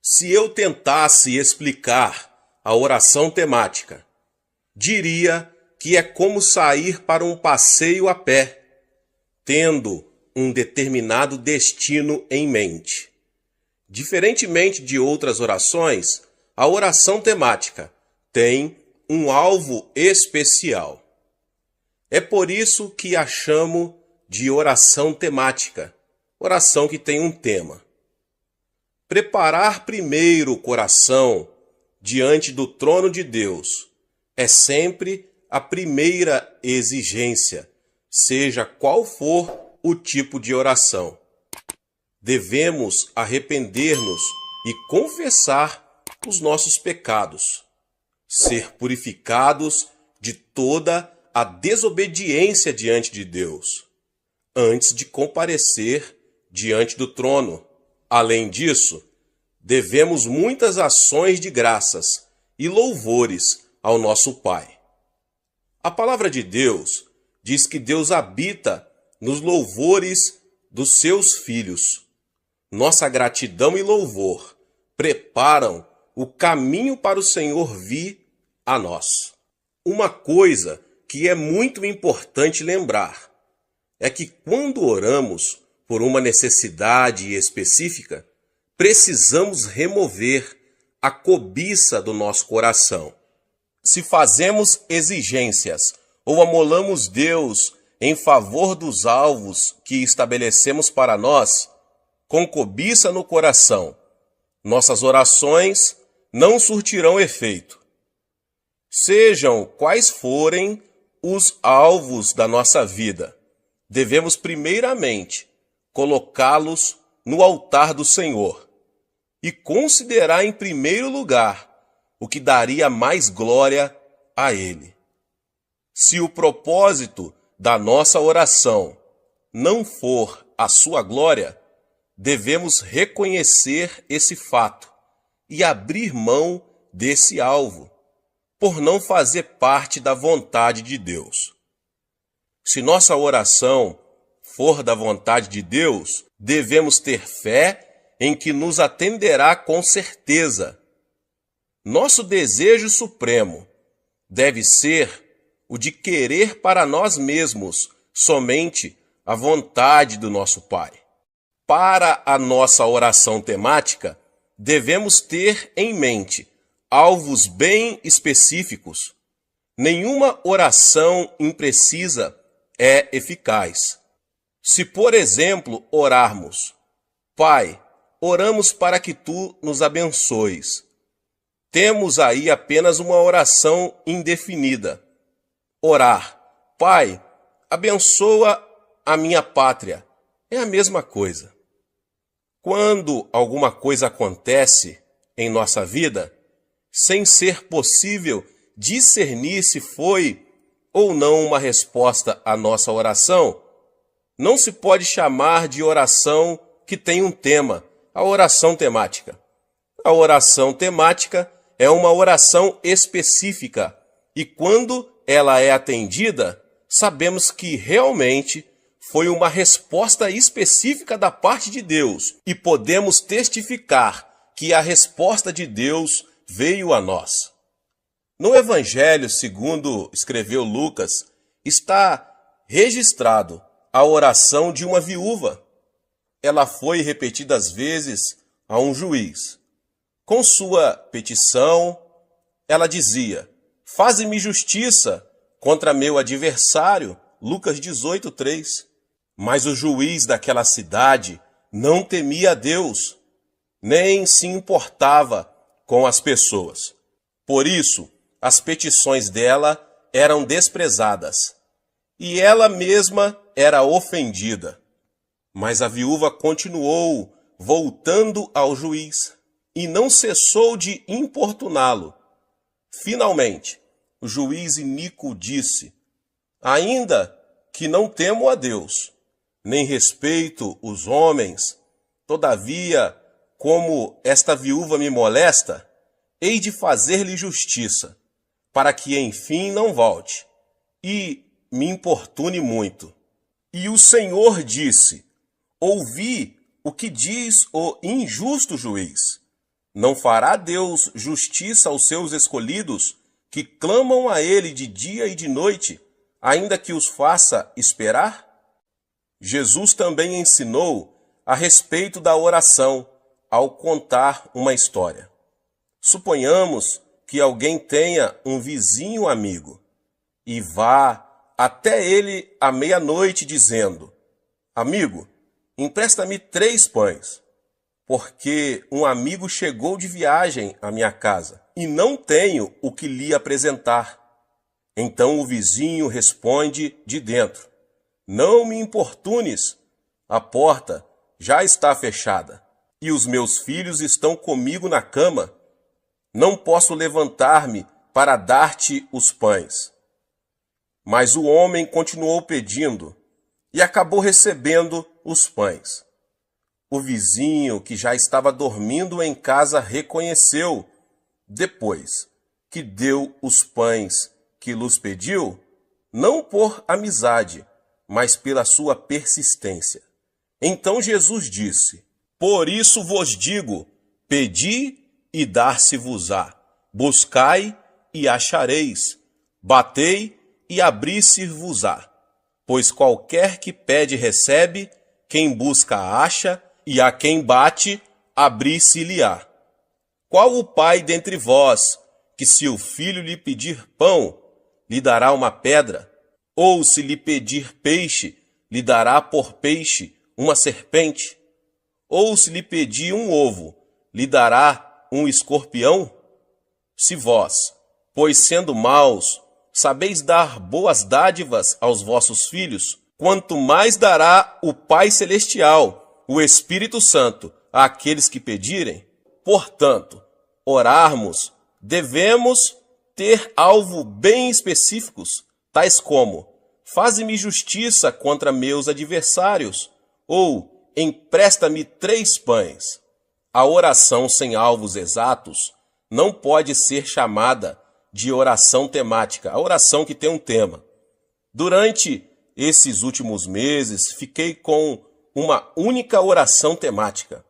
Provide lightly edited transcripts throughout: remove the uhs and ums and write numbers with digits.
Se eu tentasse explicar a oração temática, diria que é como sair para um passeio a pé, tendo um determinado destino em mente. Diferentemente de outras orações, a oração temática tem um alvo especial. É por isso que a chamo de oração temática, oração que tem um tema. Preparar primeiro o coração diante do trono de Deus é sempre a primeira exigência, seja qual for o tipo de oração. Devemos arrepender-nos e confessar os nossos pecados, ser purificados de toda a desobediência diante de Deus, antes de comparecer diante do trono. Além disso, devemos muitas ações de graças e louvores ao nosso Pai. A palavra de Deus diz que Deus habita nos louvores dos seus filhos. Nossa gratidão e louvor preparam o caminho para o Senhor vir a nós. Uma coisa que é muito importante lembrar é que quando oramos por uma necessidade específica, precisamos remover a cobiça do nosso coração. Se fazemos exigências ou amolamos Deus em favor dos alvos que estabelecemos para nós, com cobiça no coração, nossas orações não surtirão efeito. Sejam quais forem os alvos da nossa vida, devemos primeiramente colocá-los no altar do Senhor e considerar em primeiro lugar o que daria mais glória a Ele. Se o propósito da nossa oração não for a sua glória, devemos reconhecer esse fato e abrir mão desse alvo, por não fazer parte da vontade de Deus. Se nossa oração for da vontade de Deus, devemos ter fé em que nos atenderá com certeza. Nosso desejo supremo deve ser o de querer para nós mesmos somente a vontade do nosso Pai. Para a nossa oração temática, devemos ter em mente alvos bem específicos. Nenhuma oração imprecisa é eficaz. Se, por exemplo, orarmos, Pai, oramos para que Tu nos abençoes, temos aí apenas uma oração indefinida. Orar, Pai, abençoa a minha pátria, é a mesma coisa. Quando alguma coisa acontece em nossa vida, sem ser possível discernir se foi ou não uma resposta à nossa oração, não se pode chamar de oração que tem um tema, a oração temática. A oração temática é uma oração específica e quando ela é atendida, sabemos que realmente foi uma resposta específica da parte de Deus e podemos testificar que a resposta de Deus veio a nós. No Evangelho, segundo escreveu Lucas, está registrado a oração de uma viúva. Ela foi repetidas vezes a um juiz. Com sua petição, ela dizia, faze-me justiça contra meu adversário, Lucas 18:3. Mas o juiz daquela cidade não temia a Deus, nem se importava com as pessoas. Por isso, as petições dela eram desprezadas, e ela mesma era ofendida. Mas a viúva continuou voltando ao juiz, e não cessou de importuná-lo. Finalmente, o juiz iníquo disse, ainda que não temo a Deus, nem respeito os homens, todavia, como esta viúva me molesta, hei de fazer-lhe justiça, para que enfim não volte e me importune muito. E o Senhor disse: ouvi o que diz o injusto juiz. Não fará Deus justiça aos seus escolhidos, que clamam a ele de dia e de noite, ainda que os faça esperar? Jesus também ensinou a respeito da oração ao contar uma história. Suponhamos que alguém tenha um vizinho amigo e vá até ele à meia-noite dizendo: amigo, empresta-me 3 pães, porque um amigo chegou de viagem à minha casa e não tenho o que lhe apresentar. Então o vizinho responde de dentro: não me importunes, a porta já está fechada e os meus filhos estão comigo na cama. Não posso levantar-me para dar-te os pães. Mas o homem continuou pedindo e acabou recebendo os pães. O vizinho, que já estava dormindo em casa, reconheceu, depois que deu os pães que lhes pediu, não por amizade, mas pela sua persistência. Então Jesus disse: por isso vos digo, pedi e dar-se-vos-á, buscai e achareis, batei e abrir-se-vos-á. Pois qualquer que pede recebe, quem busca acha, e a quem bate abrir-se-lhe-á. Qual o pai dentre vós, que se o filho lhe pedir pão, lhe dará uma pedra? Ou se lhe pedir peixe, lhe dará por peixe uma serpente? Ou se lhe pedir um ovo, lhe dará um escorpião? Se vós, pois sendo maus, sabeis dar boas dádivas aos vossos filhos, quanto mais dará o Pai Celestial, o Espírito Santo, àqueles que pedirem? Portanto, orarmos, devemos ter alvo bem específicos, tais como: faze-me justiça contra meus adversários, ou empresta-me 3 pães. A oração sem alvos exatos não pode ser chamada de oração temática, a oração que tem um tema. Durante esses últimos meses, fiquei com uma única oração temática.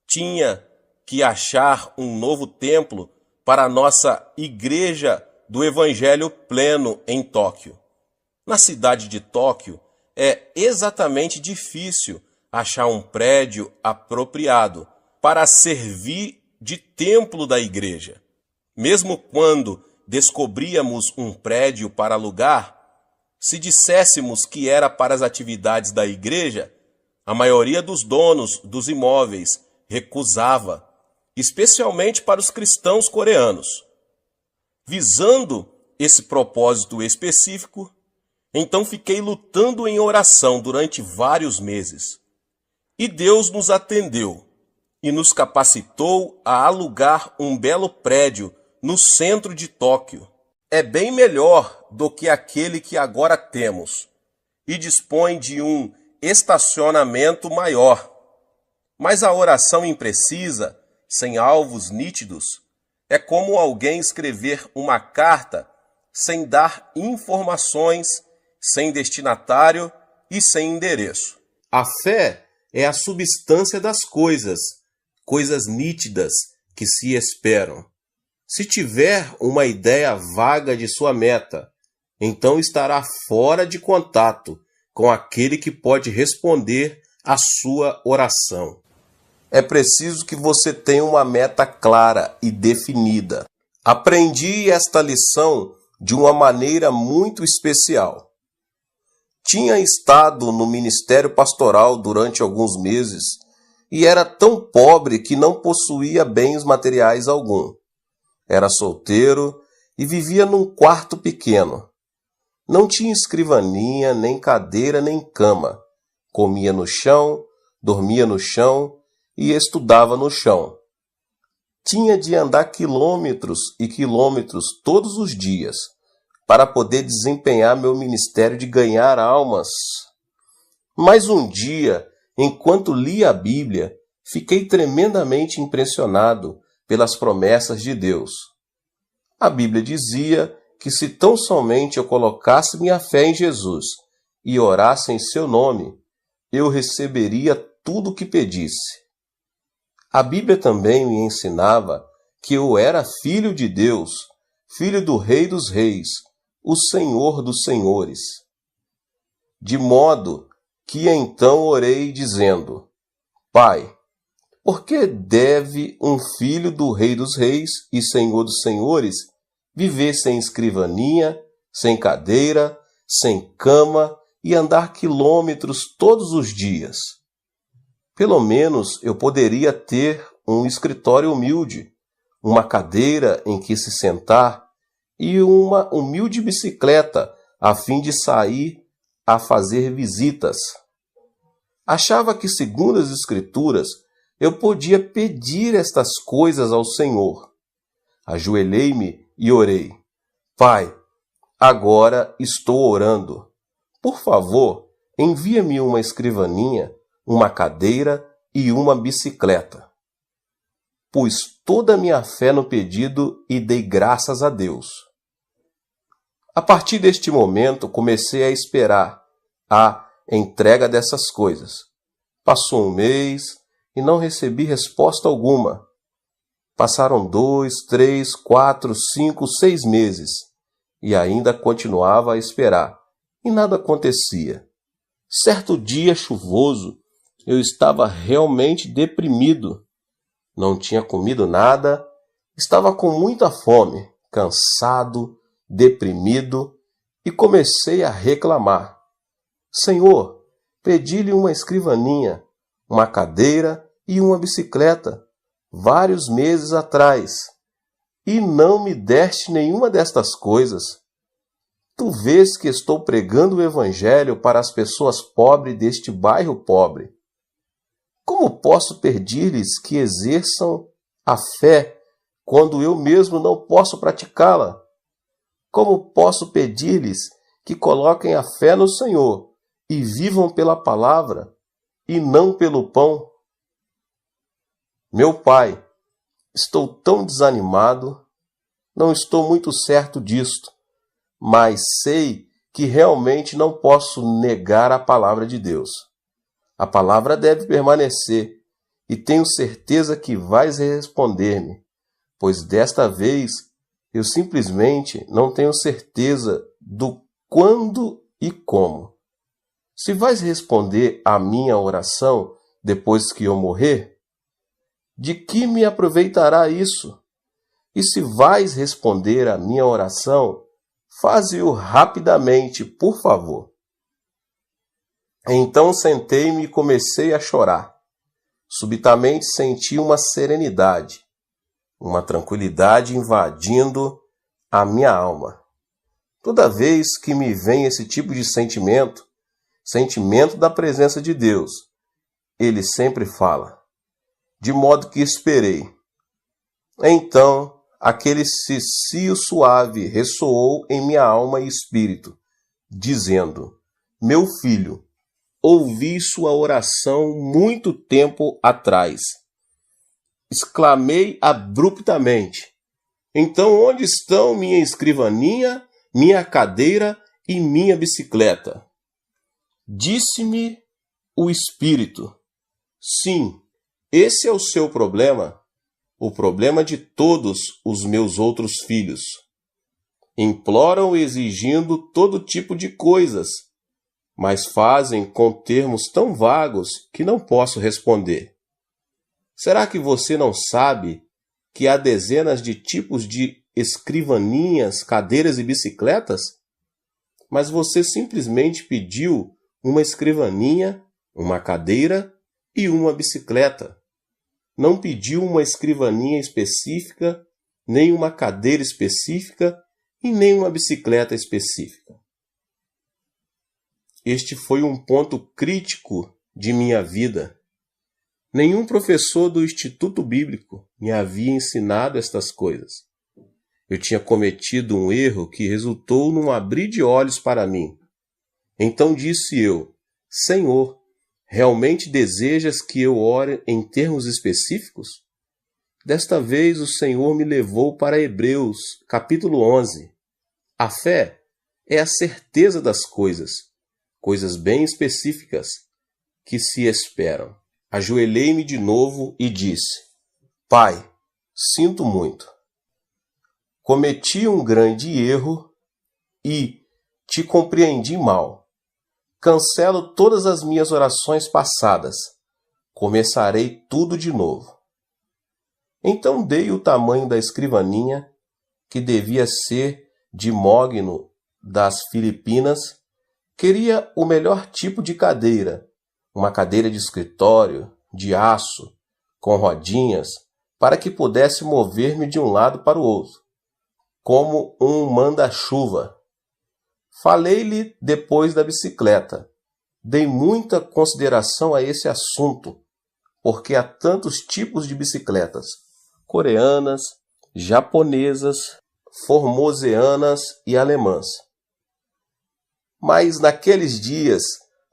Tinha que achar um novo templo para a nossa Igreja do Evangelho Pleno em Tóquio. Na cidade de Tóquio, é exatamente difícil achar um prédio apropriado para servir de templo da igreja. Mesmo quando descobríamos um prédio para alugar, se disséssemos que era para as atividades da igreja, a maioria dos donos dos imóveis recusava, especialmente para os cristãos coreanos. Visando esse propósito específico, então fiquei lutando em oração durante vários meses. E Deus nos atendeu e nos capacitou a alugar um belo prédio no centro de Tóquio. É bem melhor do que aquele que agora temos e dispõe de um estacionamento maior. Mas a oração imprecisa, sem alvos nítidos, é como alguém escrever uma carta sem dar informações, sem destinatário e sem endereço. A fé é a substância das coisas, coisas nítidas que se esperam. Se tiver uma ideia vaga de sua meta, então estará fora de contato com aquele que pode responder à sua oração. É preciso que você tenha uma meta clara e definida. Aprendi esta lição de uma maneira muito especial. Tinha estado no ministério pastoral durante alguns meses e era tão pobre que não possuía bens materiais algum. Era solteiro e vivia num quarto pequeno. Não tinha escrivaninha, nem cadeira, nem cama. Comia no chão, dormia no chão e estudava no chão. Tinha de andar quilômetros e quilômetros todos os dias para poder desempenhar meu ministério de ganhar almas. Mas um dia, enquanto lia a Bíblia, fiquei tremendamente impressionado pelas promessas de Deus. A Bíblia dizia que se tão somente eu colocasse minha fé em Jesus e orasse em seu nome, eu receberia tudo o que pedisse. A Bíblia também me ensinava que eu era filho de Deus, filho do Rei dos Reis, o Senhor dos Senhores. De modo que então orei dizendo: Pai, por que deve um filho do Rei dos Reis e Senhor dos Senhores viver sem escrivaninha, sem cadeira, sem cama e andar quilômetros todos os dias? Pelo menos eu poderia ter um escritório humilde, uma cadeira em que se sentar e uma humilde bicicleta a fim de sair a fazer visitas. Achava que, segundo as Escrituras, eu podia pedir estas coisas ao Senhor. Ajoelhei-me e orei: Pai, agora estou orando. Por favor, envia-me uma escrivaninha, uma cadeira e uma bicicleta. Pus toda a minha fé no pedido e dei graças a Deus. A partir deste momento, comecei a esperar a entrega dessas coisas. Passou um mês e não recebi resposta alguma. Passaram 2, 3, 4, 5, 6 meses e ainda continuava a esperar e nada acontecia. Certo dia chuvoso, eu estava realmente deprimido. Não tinha comido nada, estava com muita fome, cansado, deprimido e comecei a reclamar. Senhor, pedi-lhe uma escrivaninha, uma cadeira e uma bicicleta vários meses atrás e não me deste nenhuma destas coisas. Tu vês que estou pregando o Evangelho para as pessoas pobres deste bairro pobre. Como posso pedir-lhes que exerçam a fé quando eu mesmo não posso praticá-la? Como posso pedir-lhes que coloquem a fé no Senhor e vivam pela palavra e não pelo pão? Meu Pai, estou tão desanimado, não estou muito certo disto, mas sei que realmente não posso negar a palavra de Deus. A palavra deve permanecer e tenho certeza que vais responder-me, pois desta vez eu simplesmente não tenho certeza do quando e como. Se vais responder à minha oração depois que eu morrer, de que me aproveitará isso? E se vais responder à minha oração, faze-o rapidamente, por favor. Então sentei-me e comecei a chorar. Subitamente senti uma serenidade, uma tranquilidade invadindo a minha alma. Toda vez que me vem esse tipo de sentimento da presença de Deus, ele sempre fala, de modo que esperei. Então, aquele cicio suave ressoou em minha alma e espírito, dizendo: Meu filho, ouvi sua oração muito tempo atrás. Exclamei abruptamente: Então onde estão minha escrivaninha, minha cadeira e minha bicicleta? Disse-me o Espírito: Sim, esse é o seu problema, o problema de todos os meus outros filhos. Imploram exigindo todo tipo de coisas, mas fazem com termos tão vagos que não posso responder. Será que você não sabe que há dezenas de tipos de escrivaninhas, cadeiras e bicicletas? Mas você simplesmente pediu uma escrivaninha, uma cadeira e uma bicicleta. Não pediu uma escrivaninha específica, nem uma cadeira específica e nem uma bicicleta específica. Este foi um ponto crítico de minha vida. Nenhum professor do Instituto Bíblico me havia ensinado estas coisas. Eu tinha cometido um erro que resultou num abrir de olhos para mim. Então disse eu: Senhor, realmente desejas que eu ore em termos específicos? Desta vez o Senhor me levou para Hebreus, capítulo 11. A fé é a certeza das coisas bem específicas que se esperam. Ajoelhei-me de novo e disse: Pai, sinto muito. Cometi um grande erro e te compreendi mal. Cancelo todas as minhas orações passadas. Começarei tudo de novo. Então dei o tamanho da escrivaninha, que devia ser de mogno das Filipinas. Queria o melhor tipo de cadeira, uma cadeira de escritório, de aço, com rodinhas, para que pudesse mover-me de um lado para o outro, como um manda-chuva. Falei-lhe depois da bicicleta. Dei muita consideração a esse assunto, porque há tantos tipos de bicicletas: coreanas, japonesas, formoseanas e alemãs. Mas naqueles dias,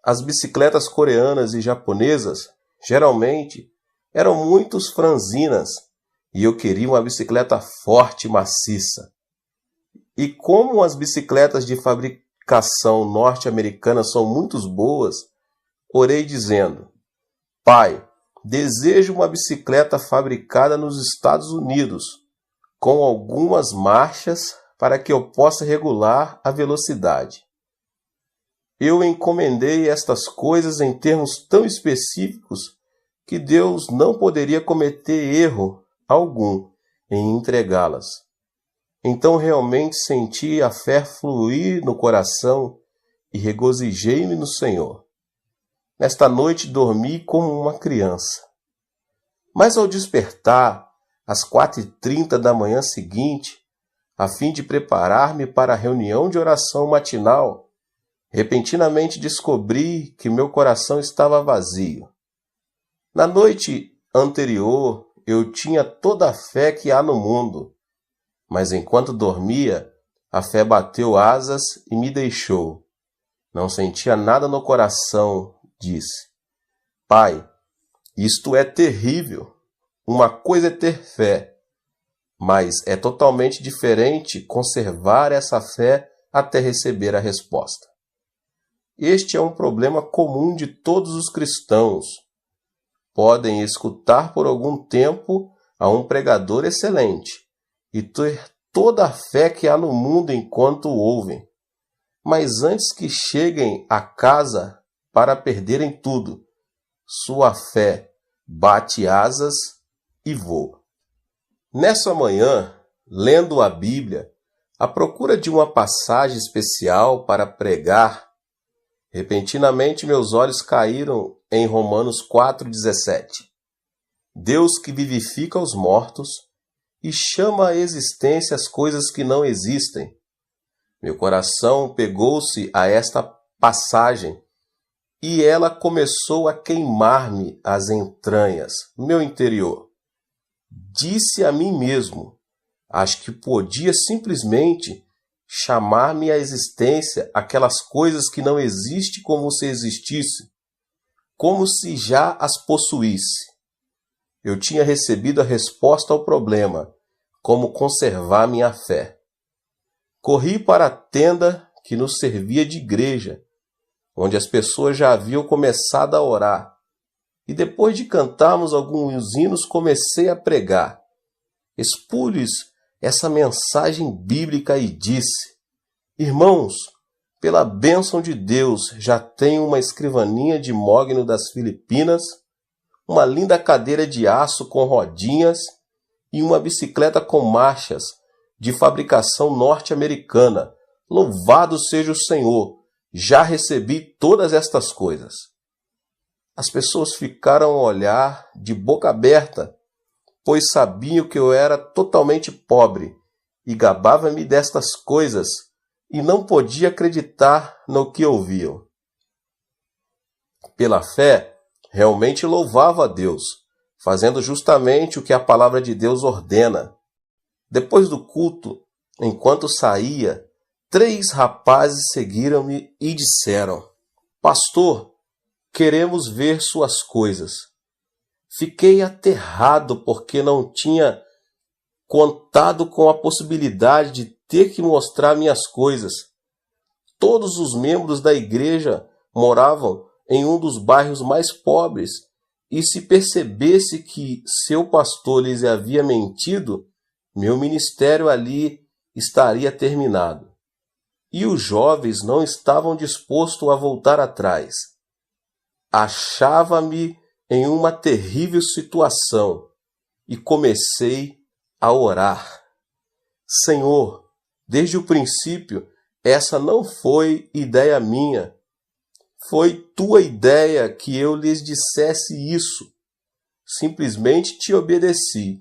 as bicicletas coreanas e japonesas, geralmente, eram muito franzinas, e eu queria uma bicicleta forte e maciça. E como as bicicletas de fabricação norte-americana são muito boas, orei dizendo: Pai, desejo uma bicicleta fabricada nos Estados Unidos, com algumas marchas para que eu possa regular a velocidade. Eu encomendei estas coisas em termos tão específicos que Deus não poderia cometer erro algum em entregá-las. Então realmente senti a fé fluir no coração e regozijei-me no Senhor. Nesta noite dormi como uma criança. Mas ao despertar, às 4h30 da manhã seguinte, a fim de preparar-me para a reunião de oração matinal, repentinamente descobri que meu coração estava vazio. Na noite anterior, eu tinha toda a fé que há no mundo, mas enquanto dormia, a fé bateu asas e me deixou. Não sentia nada no coração, disse. Pai, isto é terrível. Uma coisa é ter fé, mas é totalmente diferente conservar essa fé até receber a resposta. Este é um problema comum de todos os cristãos. Podem escutar por algum tempo a um pregador excelente e ter toda a fé que há no mundo enquanto o ouvem, mas antes que cheguem a casa para perderem tudo, sua fé bate asas e voa. Nessa manhã, lendo a Bíblia, à procura de uma passagem especial para pregar, repentinamente meus olhos caíram em Romanos 4,17. Deus que vivifica os mortos e chama à existência as coisas que não existem. Meu coração pegou-se a esta passagem e ela começou a queimar-me as entranhas, meu interior. Disse a mim mesmo, acho que podia simplesmente chamar-me à existência aquelas coisas que não existem como se existisse, como se já as possuísse. Eu tinha recebido a resposta ao problema, como conservar minha fé. Corri para a tenda que nos servia de igreja, onde as pessoas já haviam começado a orar, e depois de cantarmos alguns hinos comecei a pregar. Expus-lhes essa mensagem bíblica e disse: Irmãos, pela bênção de Deus, já tenho uma escrivaninha de mogno das Filipinas, uma linda cadeira de aço com rodinhas e uma bicicleta com marchas de fabricação norte-americana. Louvado seja o Senhor! Já recebi todas estas coisas. As pessoas ficaram a olhar de boca aberta, pois sabiam que eu era totalmente pobre e gabava-me destas coisas e não podia acreditar no que ouviam. Pela fé, realmente louvava a Deus, fazendo justamente o que a palavra de Deus ordena. Depois do culto, enquanto saía, 3 rapazes seguiram-me e disseram: Pastor, queremos ver suas coisas. Fiquei aterrado porque não tinha contado com a possibilidade de ter que mostrar minhas coisas. Todos os membros da igreja moravam em um dos bairros mais pobres, e se percebesse que seu pastor lhes havia mentido, meu ministério ali estaria terminado. E os jovens não estavam dispostos a voltar atrás. Achava-me em uma terrível situação e comecei a orar. Senhor, desde o princípio, essa não foi ideia minha. Foi tua ideia que eu lhes dissesse isso. Simplesmente te obedeci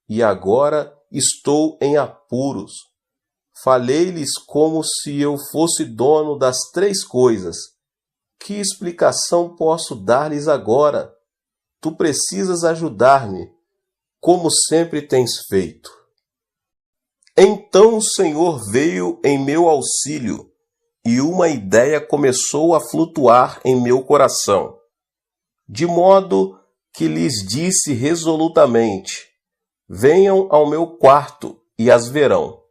e agora estou em apuros. Falei-lhes como se eu fosse dono das 3 coisas. Que explicação posso dar-lhes agora? Tu precisas ajudar-me, como sempre tens feito. Então o Senhor veio em meu auxílio, e uma ideia começou a flutuar em meu coração, de modo que lhes disse resolutamente: venham ao meu quarto e as verão.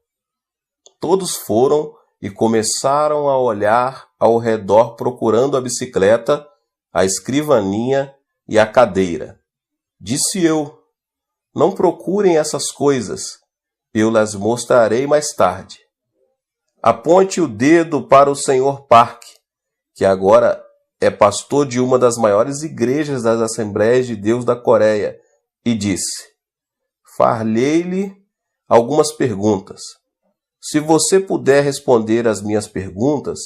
Todos foram e começaram a olhar ao redor procurando a bicicleta, a escrivaninha e a cadeira. Disse eu: não procurem essas coisas, eu las mostrarei mais tarde. Aponte o dedo para o Sr. Park, que agora é pastor de uma das maiores igrejas das Assembleias de Deus da Coreia, e disse: far-lhe algumas perguntas. Se você puder responder às minhas perguntas,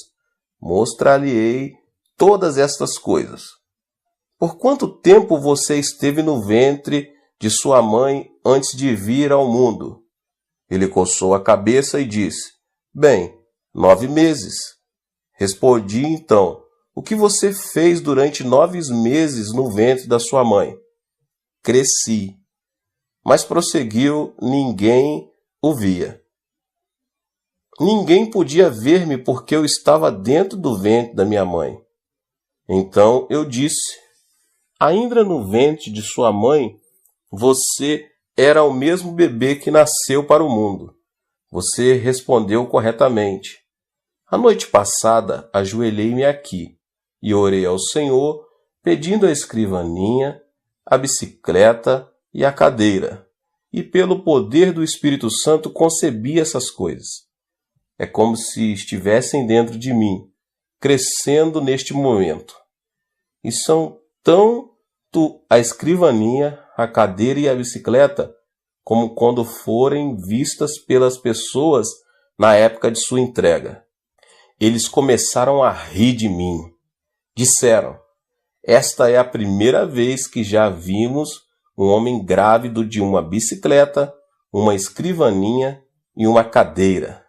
mostrar-lhe-ei todas estas coisas. Por quanto tempo você esteve no ventre de sua mãe antes de vir ao mundo? Ele coçou a cabeça e disse: bem, 9 meses. Respondi então: o que você fez durante 9 meses no ventre da sua mãe? Cresci. Mas prosseguiu: ninguém o via. Ninguém podia ver-me porque eu estava dentro do ventre da minha mãe. Então eu disse: ainda no ventre de sua mãe, você era o mesmo bebê que nasceu para o mundo. Você respondeu corretamente. A noite passada, ajoelhei-me aqui e orei ao Senhor, pedindo a escrivaninha, a bicicleta e a cadeira. E pelo poder do Espírito Santo concebi essas coisas. É como se estivessem dentro de mim, crescendo neste momento. E são tanto a escrivaninha, a cadeira e a bicicleta, como quando forem vistas pelas pessoas na época de sua entrega. Eles começaram a rir de mim. Disseram: esta é a primeira vez que já vimos um homem grávido de uma bicicleta, uma escrivaninha e uma cadeira.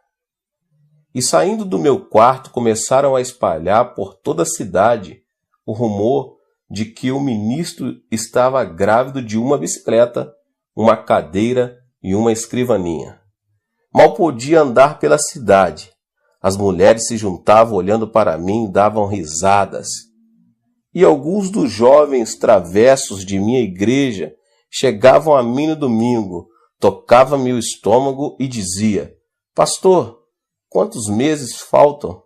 E saindo do meu quarto começaram a espalhar por toda a cidade o rumor de que o ministro estava grávido de uma bicicleta, uma cadeira e uma escrivaninha. Mal podia andar pela cidade. As mulheres se juntavam olhando para mim e davam risadas. E alguns dos jovens travessos de minha igreja chegavam a mim no domingo, tocavam-me o estômago e dizia: pastor, quantos meses faltam?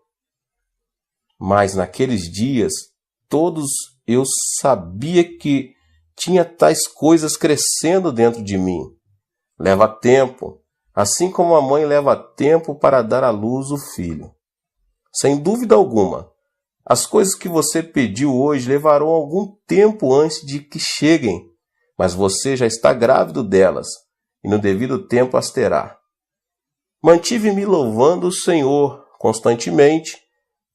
Mas naqueles dias, todos eu sabia que tinha tais coisas crescendo dentro de mim. Leva tempo, assim como a mãe leva tempo para dar à luz o filho. Sem dúvida alguma, as coisas que você pediu hoje levarão algum tempo antes de que cheguem, mas você já está grávido delas, e no devido tempo as terá. Mantive-me louvando o Senhor constantemente,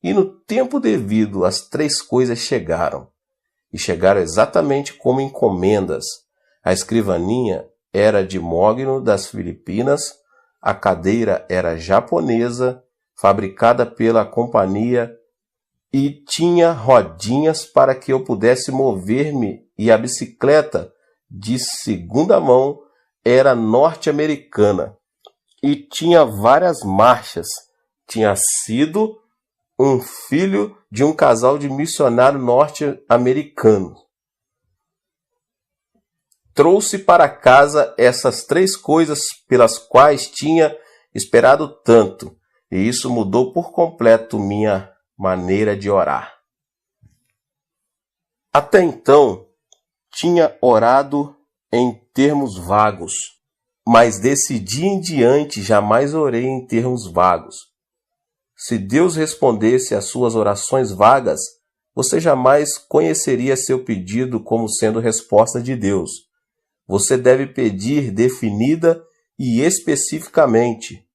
e no tempo devido as 3 coisas chegaram. E chegaram exatamente como encomendas. A escrivaninha era de mogno das Filipinas, a cadeira era japonesa, fabricada pela companhia, e tinha rodinhas para que eu pudesse mover-me, e a bicicleta, de segunda mão, era norte-americana, e tinha várias marchas. Tinha sido um filho de um casal de missionário norte-americano. Trouxe para casa essas 3 coisas pelas quais tinha esperado tanto, e isso mudou por completo minha maneira de orar. Até então, tinha orado em termos vagos, mas desse dia em diante jamais orei em termos vagos. Se Deus respondesse às suas orações vagas, você jamais conheceria seu pedido como sendo resposta de Deus. Você deve pedir definida e especificamente.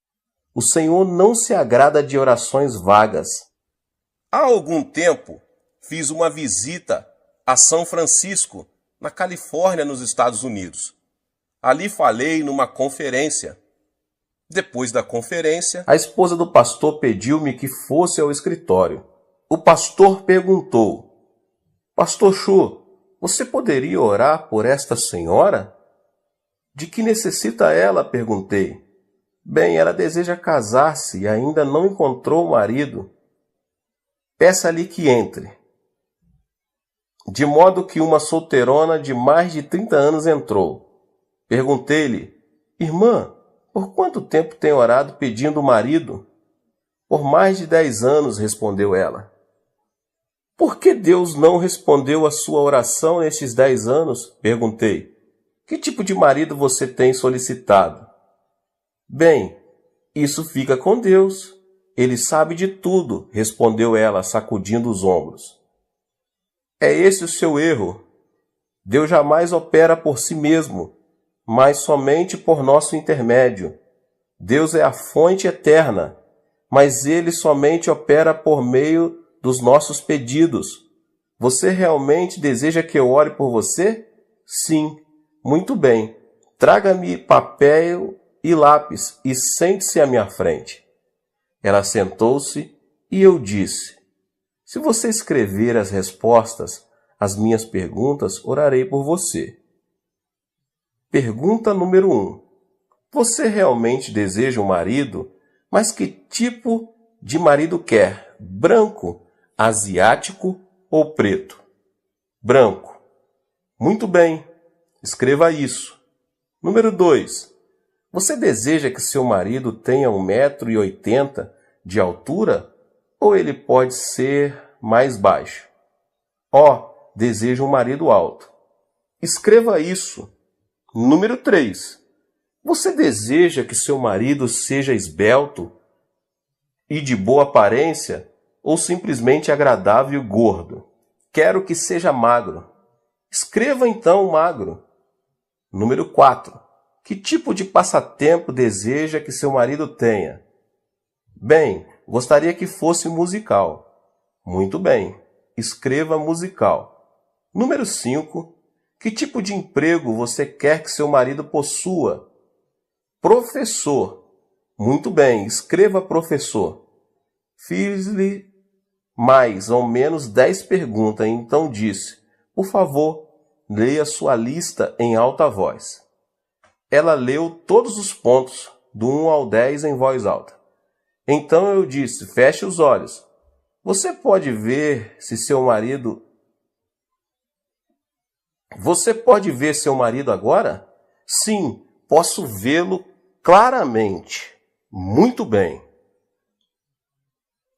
O Senhor não se agrada de orações vagas. Há algum tempo, fiz uma visita a São Francisco, na Califórnia, nos Estados Unidos. Ali falei numa conferência. Depois da conferência, a esposa do pastor pediu-me que fosse ao escritório. O pastor perguntou: Pastor Chu, você poderia orar por esta senhora? De que necessita ela? Perguntei. Bem, ela deseja casar-se e ainda não encontrou o marido. Peça-lhe que entre. De modo que uma solteirona de mais de 30 anos entrou. Perguntei-lhe: Irmã, por quanto tempo tem orado pedindo o marido? Por mais de 10 anos, respondeu ela. Por que Deus não respondeu a sua oração nestes 10 anos? Perguntei. Que tipo de marido você tem solicitado? Bem, isso fica com Deus. Ele sabe de tudo, respondeu ela, sacudindo os ombros. É esse o seu erro. Deus jamais opera por si mesmo, mas somente por nosso intermédio. Deus é a fonte eterna, mas Ele somente opera por meio dos nossos pedidos. Você realmente deseja que eu ore por você? Sim. Muito bem. Traga-me papel e lápis e sente-se à minha frente. Ela sentou-se e eu disse: Se você escrever as respostas às minhas perguntas, orarei por você. Pergunta número 1. Você realmente deseja um marido? Mas que tipo de marido quer? Branco, asiático ou preto? Branco. Muito bem. Escreva isso. Número 2. Você deseja que seu marido tenha 1,80 m de altura? Ou ele pode ser mais baixo? Deseja um marido alto. Escreva isso. Número 3. Você deseja que seu marido seja esbelto e de boa aparência ou simplesmente agradável e gordo? Quero que seja magro. Escreva então magro. Número 4. Que tipo de passatempo deseja que seu marido tenha? Bem, gostaria que fosse musical. Muito bem. Escreva musical. Número 5. Que tipo de emprego você quer que seu marido possua? Professor. Muito bem. Escreva professor. Fiz-lhe mais ou menos 10 perguntas, então disse: Por favor, leia sua lista em alta voz. Ela leu todos os pontos, do 1 ao 10 em voz alta. Então eu disse: Feche os olhos. Você pode ver seu marido agora? Sim, posso vê-lo claramente. Muito bem.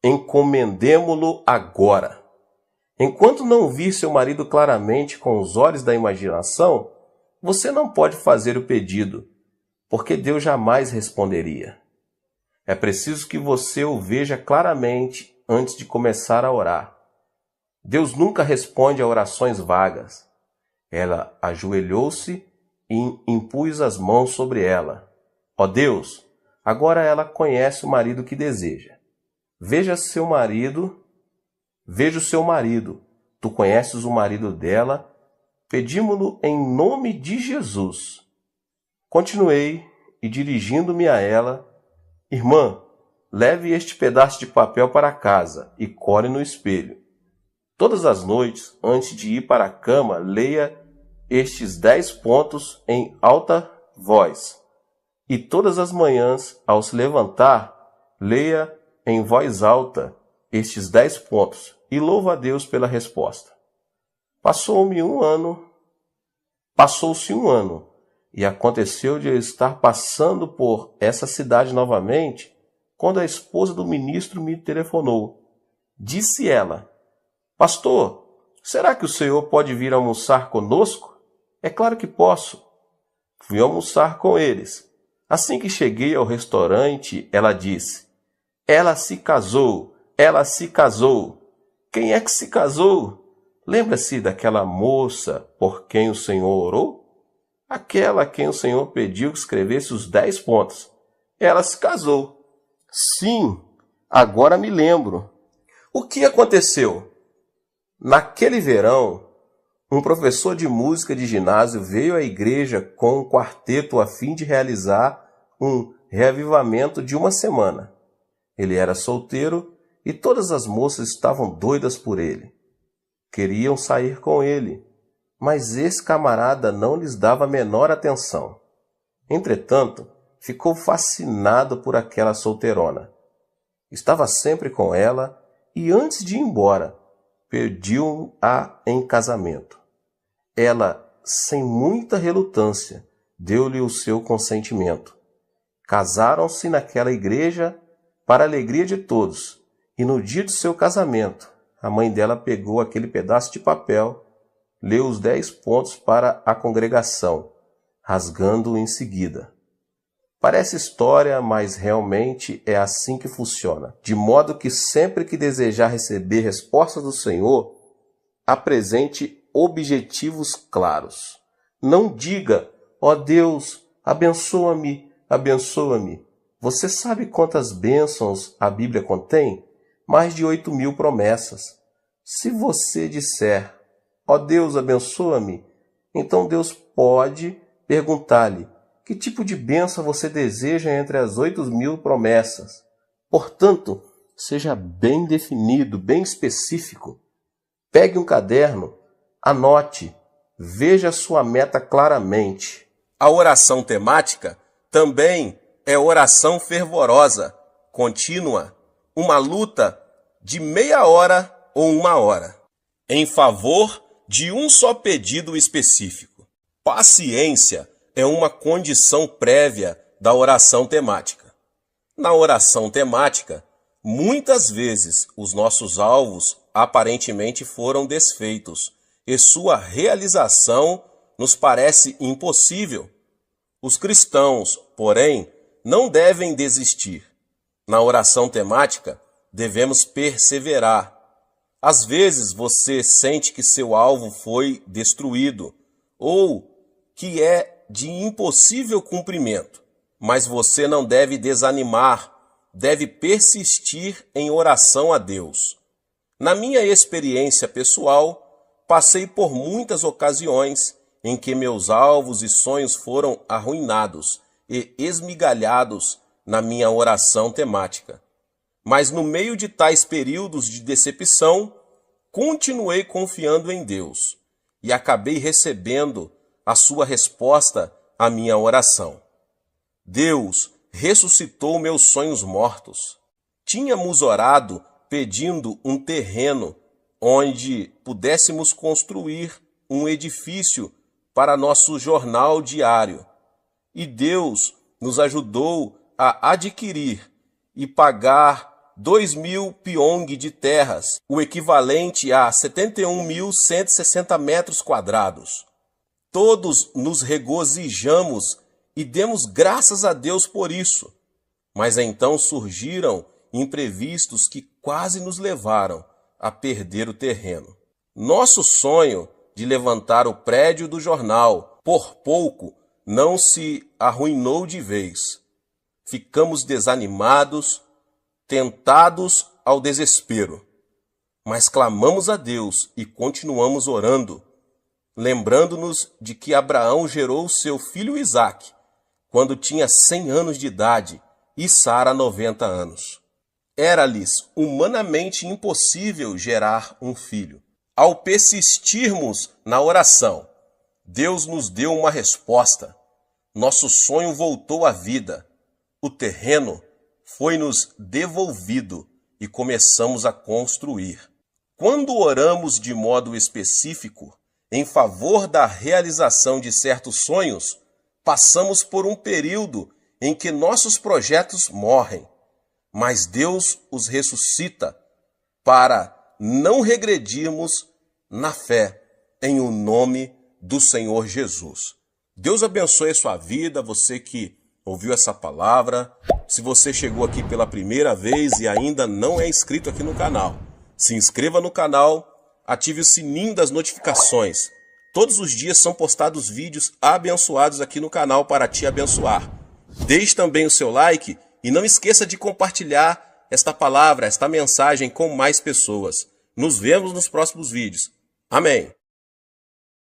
Encomendemo-lo agora. Enquanto não vir seu marido claramente com os olhos da imaginação, você não pode fazer o pedido, porque Deus jamais responderia. É preciso que você o veja claramente antes de começar a orar. Deus nunca responde a orações vagas. Ela ajoelhou-se e impus as mãos sobre ela. Ó Deus, agora ela conhece o marido que deseja. Veja o seu marido. Tu conheces o marido dela. Pedimo-lo em nome de Jesus. Continuei e, dirigindo-me a ela: Irmã, leve este pedaço de papel para casa e core no espelho. Todas as noites, antes de ir para a cama, leia estes 10 pontos em alta voz. E todas as manhãs, ao se levantar, leia em voz alta estes 10 pontos e louva a Deus pela resposta. Passou-se um ano E aconteceu de eu estar passando por essa cidade novamente, quando a esposa do ministro me telefonou. Disse ela: Pastor, será que o senhor pode vir almoçar conosco? É claro que posso. Fui almoçar com eles. Assim que cheguei ao restaurante, ela disse: Ela se casou, ela se casou. Quem é que se casou? Lembra-se daquela moça por quem o Senhor orou? Aquela a quem o Senhor pediu que escrevesse os 10 pontos. Ela se casou. Sim, agora me lembro. O que aconteceu? Naquele verão, um professor de música de ginásio veio à igreja com um quarteto a fim de realizar um reavivamento de uma semana. Ele era solteiro e todas as moças estavam doidas por ele. Queriam sair com ele, mas esse camarada não lhes dava a menor atenção. Entretanto, ficou fascinado por aquela solteirona. Estava sempre com ela e, antes de ir embora, pediu-a em casamento. Ela, sem muita relutância, deu-lhe o seu consentimento. Casaram-se naquela igreja para a alegria de todos, e no dia do seu casamento, a mãe dela pegou aquele pedaço de papel, leu os 10 pontos para a congregação, rasgando-o em seguida. Parece história, mas realmente é assim que funciona. De modo que sempre que desejar receber respostas do Senhor, apresente objetivos claros. Não diga: ó Deus, abençoa-me, abençoa-me. Você sabe quantas bênçãos a Bíblia contém? Mais de 8.000 promessas. Se você disser: ó Deus, abençoa-me, então Deus pode perguntar-lhe: que tipo de bênção você deseja entre as 8.000 promessas? Portanto, seja bem definido, bem específico. Pegue um caderno, anote, veja sua meta claramente. A oração temática também é oração fervorosa, contínua, uma luta de meia hora ou 1 hora, em favor de um só pedido específico. Paciência é uma condição prévia da oração temática. Na oração temática, muitas vezes os nossos alvos aparentemente foram desfeitos e sua realização nos parece impossível. Os cristãos, porém, não devem desistir. Na oração temática, devemos perseverar. Às vezes você sente que seu alvo foi destruído ou que é de impossível cumprimento, mas você não deve desanimar, deve persistir em oração a Deus. Na minha experiência pessoal, passei por muitas ocasiões em que meus alvos e sonhos foram arruinados e esmigalhados na minha oração temática. Mas no meio de tais períodos de decepção, continuei confiando em Deus e acabei recebendo a sua resposta à minha oração. Deus ressuscitou meus sonhos mortos. Tínhamos orado pedindo um terreno onde pudéssemos construir um edifício para nosso jornal diário. E Deus nos ajudou a adquirir e pagar 2.000 piong de terras, o equivalente a 71.160 metros quadrados. Todos nos regozijamos e demos graças a Deus por isso. Mas então surgiram imprevistos que quase nos levaram a perder o terreno. Nosso sonho de levantar o prédio do jornal, por pouco, não se arruinou de vez. Ficamos desanimados, tentados ao desespero. Mas clamamos a Deus e continuamos orando, lembrando-nos de que Abraão gerou seu filho Isaque quando tinha 100 anos de idade e Sara 90 anos. Era-lhes humanamente impossível gerar um filho. Ao persistirmos na oração, Deus nos deu uma resposta. Nosso sonho voltou à vida. O terreno foi-nos devolvido e começamos a construir. Quando oramos de modo específico em favor da realização de certos sonhos, Passamos por um período em que nossos projetos morrem, mas Deus os ressuscita para não regredirmos na fé, em o nome do Senhor Jesus. Deus abençoe a sua vida, você que ouviu essa palavra. Se você chegou aqui pela primeira vez e ainda não é inscrito aqui no canal, se inscreva no canal, ative o sininho das notificações. Todos os dias são postados vídeos abençoados aqui no canal para te abençoar. Deixe também o seu like e não esqueça de compartilhar esta palavra, esta mensagem com mais pessoas. Nos vemos nos próximos vídeos. Amém.